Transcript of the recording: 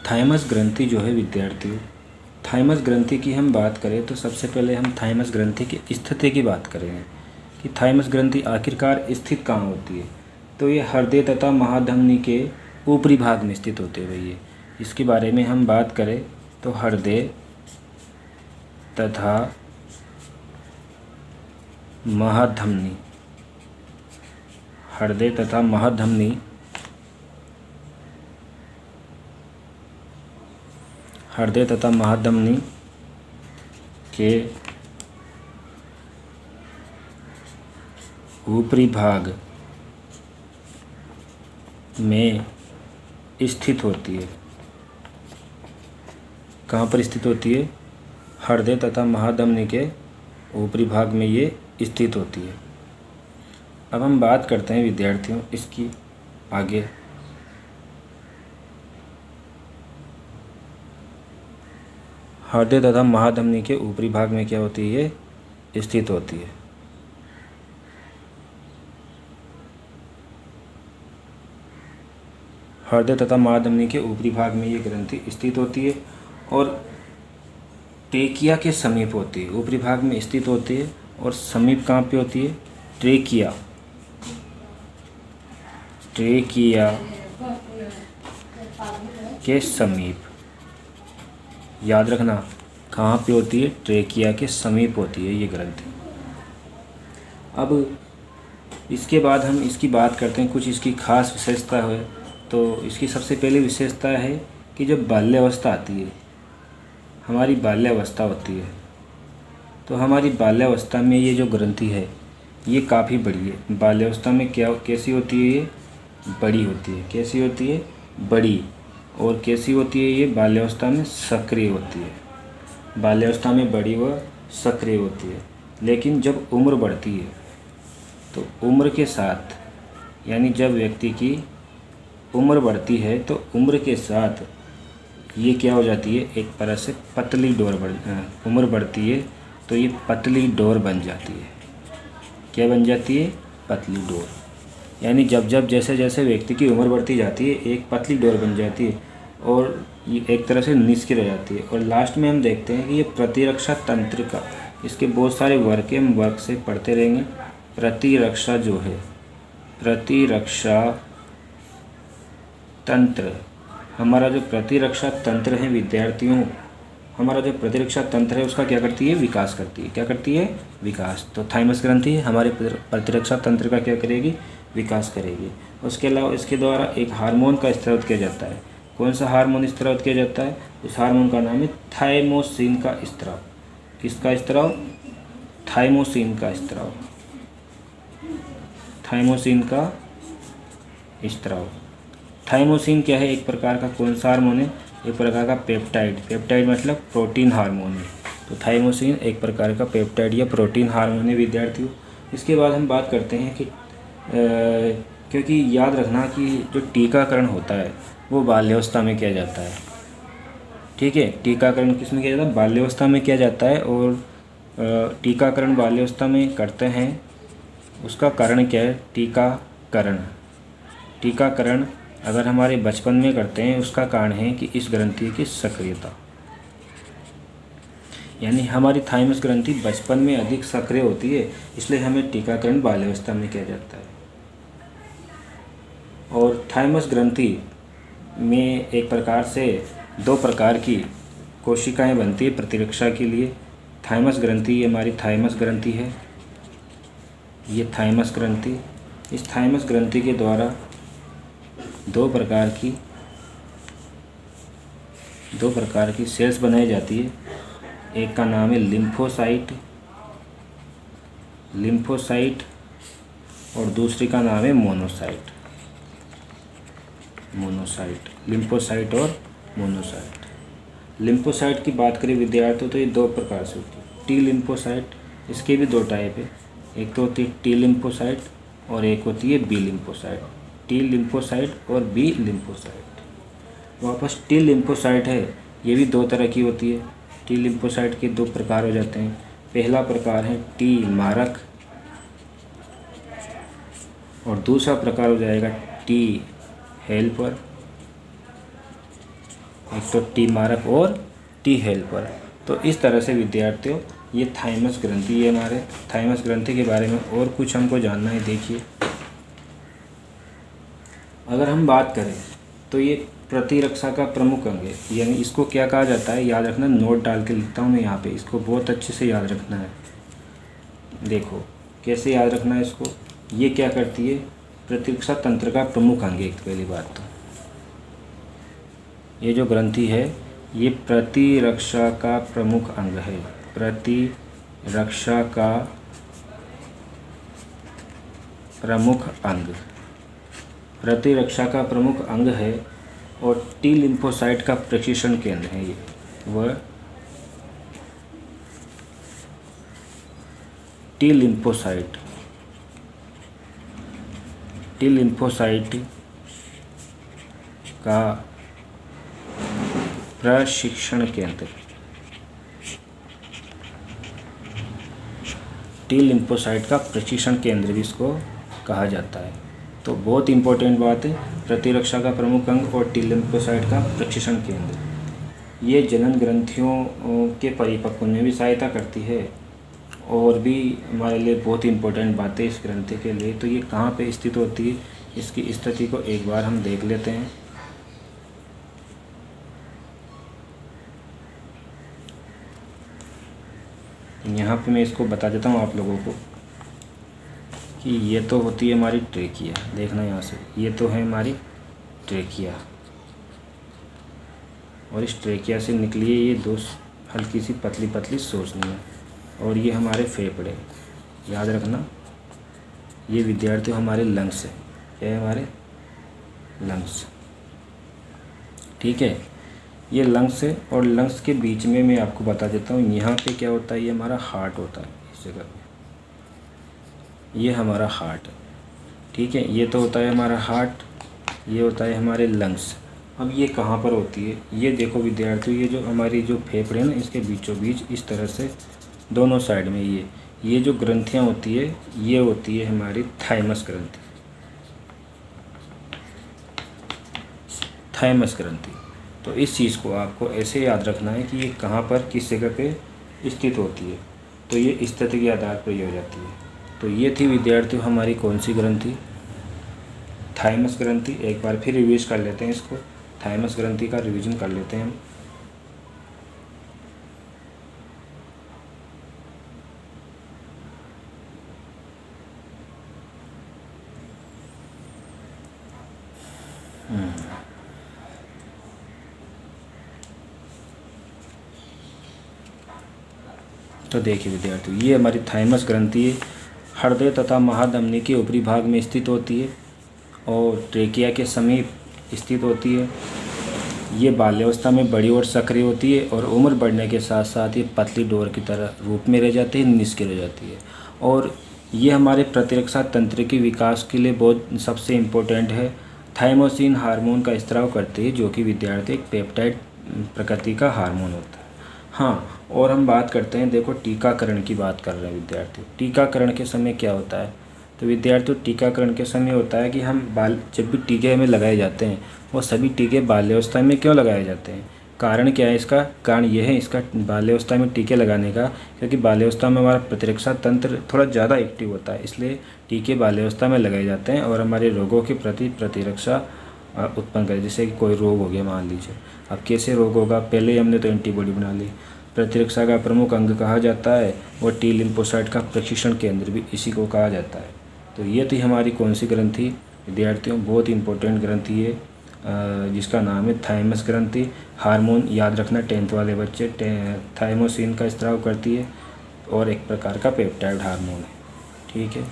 Thymus ग्रंथि जो है विद्यार्थियों, थाइमस ग्रंथि की हम बात करें तो सबसे पहले हम थाइमस ग्रंथि की स्थिति की बात करेंगे कि थाइमस ग्रंथि आखिरकार स्थित कहाँ होती है। तो ये हृदय तथा महाधमनी के ऊपरी भाग में स्थित होते हुए ये, इसके बारे में हम बात करें तो हृदय तथा महाधमनी, हृदय तथा महाधमनी हृदय तथा महाधमनी के ऊपरी भाग में स्थित होती है। कहाँ पर स्थित होती है? हृदय तथा महाधमनी के ऊपरी भाग में ये स्थित होती है। अब हम बात करते हैं विद्यार्थियों इसकी आगे। हृदय तथा महाधमनी के ऊपरी भाग में क्या होती है? ये स्थित होती है। हृदय तथा महाधमनी के ऊपरी भाग में ये ग्रंथि स्थित होती है और ट्रेकिया के समीप होती है। ऊपरी भाग में स्थित होती है और समीप कहाँ पे होती है? ट्रेकिया, ट्रेकिया के समीप। याद रखना कहाँ पे होती है? ट्रेकिया के समीप होती है ये ग्रंथि। अब इसके बाद हम इसकी बात करते हैं, कुछ इसकी खास विशेषता है। तो इसकी सबसे पहली विशेषता है कि जब बाल्यावस्था आती है, हमारी बाल्यावस्था होती है, तो हमारी बाल्यावस्था में ये जो ग्रंथि है ये काफ़ी बड़ी है। बाल्यावस्था में कैसी होती है? ये बड़ी होती है। कैसी होती है? बड़ी। और कैसी होती है? ये बाल्यावस्था में सक्रिय होती है। बाल्यावस्था में बड़ी व सक्रिय होती है। लेकिन जब उम्र बढ़ती है तो उम्र के साथ, यानी जब व्यक्ति की उम्र बढ़ती है तो उम्र के साथ ये क्या हो जाती है? एक तरह से पतली डोर उम्र बढ़ती है तो ये पतली डोर बन जाती है। क्या बन जाती है? पतली डोर। यानी जब जैसे जैसे व्यक्ति की उम्र बढ़ती जाती है एक पतली डोर बन जाती है और ये एक तरह से निष्क्रिय रह जाती है। और लास्ट में हम देखते हैं कि ये प्रतिरक्षा तंत्र का, इसके बहुत सारे वर्ग हम वर्ग से पढ़ते रहेंगे। प्रतिरक्षा जो है, प्रतिरक्षा तंत्र, हमारा जो प्रतिरक्षा तंत्र है विद्यार्थियों, हमारा जो प्रतिरक्षा तंत्र है उसका क्या करती है? विकास करती है। क्या करती है? विकास। तो थाइमस ग्रंथि हमारे प्रतिरक्षा तंत्र का क्या करेगी? विकास करेगी। उसके अलावा इसके द्वारा एक हार्मोन का स्राव किया जाता है। कौन सा हार्मोन स्राव किया जाता है? इस हार्मोन का नाम है थाइमोसिन का स्राव। किसका स्राव? थाइमोसिन का स्राव। थाइमोसिन का स्राव। थाइमोसिन क्या है? एक प्रकार का कौन सा हार्मोन है? एक प्रकार का पेप्टाइड। पेप्टाइड मतलब प्रोटीन हार्मोन है। तो थाइमोसिन एक प्रकार का पेप्टाइड या प्रोटीन हार्मोन है विद्यार्थियों। इसके बाद हम बात करते हैं कि क्योंकि याद रखना कि जो टीकाकरण होता है वो बाल्यावस्था में किया जाता है। ठीक है, टीकाकरण किस में किया जाता है? बाल्यावस्था में किया जाता है। और टीकाकरण बाल्यावस्था में करते हैं, उसका कारण क्या है? टीकाकरण अगर हमारे बचपन में करते हैं उसका कारण है कि इस ग्रंथि की सक्रियता, यानी हमारी थाइमस ग्रंथि बचपन में अधिक सक्रिय होती है, इसलिए हमें टीकाकरण बाल्यावस्था में किया जाता है। और थाइमस ग्रंथि में एक प्रकार से दो प्रकार की कोशिकाएं बनती है प्रतिरक्षा के लिए। थाइमस ग्रंथि, ये हमारी थाइमस ग्रंथि है, ये थाइमस ग्रंथि। इस थाइमस ग्रंथि के द्वारा दो प्रकार की सेल्स बनाई जाती है। एक का नाम है लिम्फोसाइट और दूसरी का नाम है मोनोसाइट। लिम्फोसाइट और मोनोसाइट। लिम्फोसाइट की बात करें विद्यार्थियों तो ये दो प्रकार से होती है। टी लिम्फोसाइट, इसके भी दो टाइप है। एक तो होती है टी लिम्फोसाइट और एक होती है बी लिम्फोसाइट। टी लिम्फोसाइट और बी लिम्फोसाइट। वापस टी लिम्फोसाइट है, ये भी दो तरह की होती है। टी लिम्फोसाइट के दो प्रकार हो जाते हैं। पहला प्रकार है टी मारक और दूसरा प्रकार हो जाएगा टी हेल्पर। एक तो टी मारक और टी हेल्पर। तो इस तरह से विद्यार्थियों ये थाइमस ग्रंथि, ये हमारे थाइमस ग्रंथि के बारे में और कुछ हमको जानना है। देखिए अगर हम बात करें तो ये प्रतिरक्षा का प्रमुख अंग है, यानी इसको क्या कहा जाता है, याद रखना, नोट डाल के लिखता हूँ मैं यहाँ पे, इसको बहुत अच्छे से याद रखना है। देखो कैसे याद रखना है इसको। ये क्या करती है, प्रतिरक्षा तंत्र का प्रमुख अंग है। एक पहली बात तो ये जो ग्रंथि है ये प्रतिरक्षा का प्रमुख अंग है, प्रतिरक्षा का प्रमुख अंग, प्रतिरक्षा का प्रमुख अंग है। और टी लिम्फोसाइट का प्रशिक्षण केंद्र है ये, वह टी लिम्फोसाइट का प्रशिक्षण केंद्र, टी लिम्फोसाइट का प्रशिक्षण केंद्र भी इसको कहा जाता है। तो बहुत इंपॉर्टेंट बात है, प्रतिरक्षा का प्रमुख अंग और टी लिम्फोसाइट का प्रशिक्षण केंद्र। ये जनन ग्रंथियों के परिपक्व में भी सहायता करती है और भी हमारे लिए बहुत इंपॉर्टेंट बातें इस ग्रंथि के लिए। तो ये कहाँ पे स्थित होती है, इसकी स्थिति को एक बार हम देख लेते हैं। यहाँ पे मैं इसको बता देता हूँ आप लोगों को कि ये तो होती है हमारी ट्रेकिया। देखना यहाँ से, ये तो है हमारी ट्रेकिया और इस ट्रेकिया से निकली है ये दो हल्की सी पतली पतली सोचनियाँ और ये हमारे फेफड़े, याद रखना। ये विद्यार्थी हमारे लंग्स है, क्या है हमारे लंग्स, ठीक है। ये लंग्स है और लंग्स के बीच में मैं आपको बता देता हूँ यहाँ पे क्या होता है, ये हमारा हार्ट होता है इस जगह पे, ये हमारा हार्ट है, ठीक है। ये तो होता है हमारा हार्ट, ये होता है हमारे लंग्स। अब ये कहाँ पर होती है, ये देखो विद्यार्थियों, ये जो हमारी जो फेफड़े हैं ना, इसके बीचों बीच इस तरह से दोनों साइड में ये जो ग्रंथियाँ होती है, ये होती है हमारी थाइमस ग्रंथि, थाइमस ग्रंथि। तो इस चीज़ को आपको ऐसे याद रखना है कि ये कहाँ पर किस जगह पे स्थित होती है, तो ये स्थिति के आधार पर ये हो जाती है। तो ये थी विद्यार्थियों हमारी कौन सी ग्रंथि, थाइमस ग्रंथि। एक बार फिर रिवीज कर लेते हैं इसको, थाइमस ग्रंथि का रिवीजन कर लेते हैं हम। तो देखिए विद्यार्थियों, ये हमारी थाइमस ग्रंथि हृदय तथा महाधमनी के ऊपरी भाग में स्थित होती है और ट्रेकिया के समीप स्थित होती है। ये बाल्यावस्था में बड़ी और सक्रिय होती है और उम्र बढ़ने के साथ साथ ये पतली डोर की तरह रूप में रह जाती है, निष्क्रिय रह जाती है। और ये हमारे प्रतिरक्षा तंत्र के विकास के लिए बहुत सबसे इम्पोर्टेंट है। थाइमोसिन हार्मोन का स्राव करती है, जो कि विद्यार्थी एक पेप्टाइड प्रकृति का हार्मोन होता है। हाँ, और हम बात करते हैं, देखो टीकाकरण की बात कर रहे हैं विद्यार्थी। टीकाकरण के समय क्या होता है, तो विद्यार्थियों टीकाकरण के समय होता है कि हम जब भी टीके हमें लगाए जाते हैं, वो सभी टीके बाल्यावस्था में क्यों लगाए जाते हैं, कारण क्या है इसका, कारण यह है इसका बाल्यावस्था में टीके लगाने का, क्योंकि बाल्यावस्था में हमारा प्रतिरक्षा तंत्र थोड़ा ज़्यादा एक्टिव होता है, इसलिए टीके बाल्यावस्था में लगाए जाते हैं और हमारे रोगों के प्रति प्रतिरक्षा उत्पन्न करें। जैसे कि कोई रोग हो गया मान लीजिए, अब कैसे रोग होगा, पहले ही हमने तो एंटीबॉडी बना ली। प्रतिरक्षा का प्रमुख अंग कहा जाता है और टी लिम्फोसाइट का प्रशिक्षण केंद्र भी इसी को कहा जाता है। तो ये थी हमारी कौन सी ग्रंथि विद्यार्थियों, बहुत इंपॉर्टेंट ग्रंथि है जिसका नाम है थाइमस ग्रंथि। हार्मोन याद रखना 10th वाले बच्चे, थाइमोसिन का स्राव करती है और एक प्रकार का पेप्टाइड हार्मोन है, ठीक है।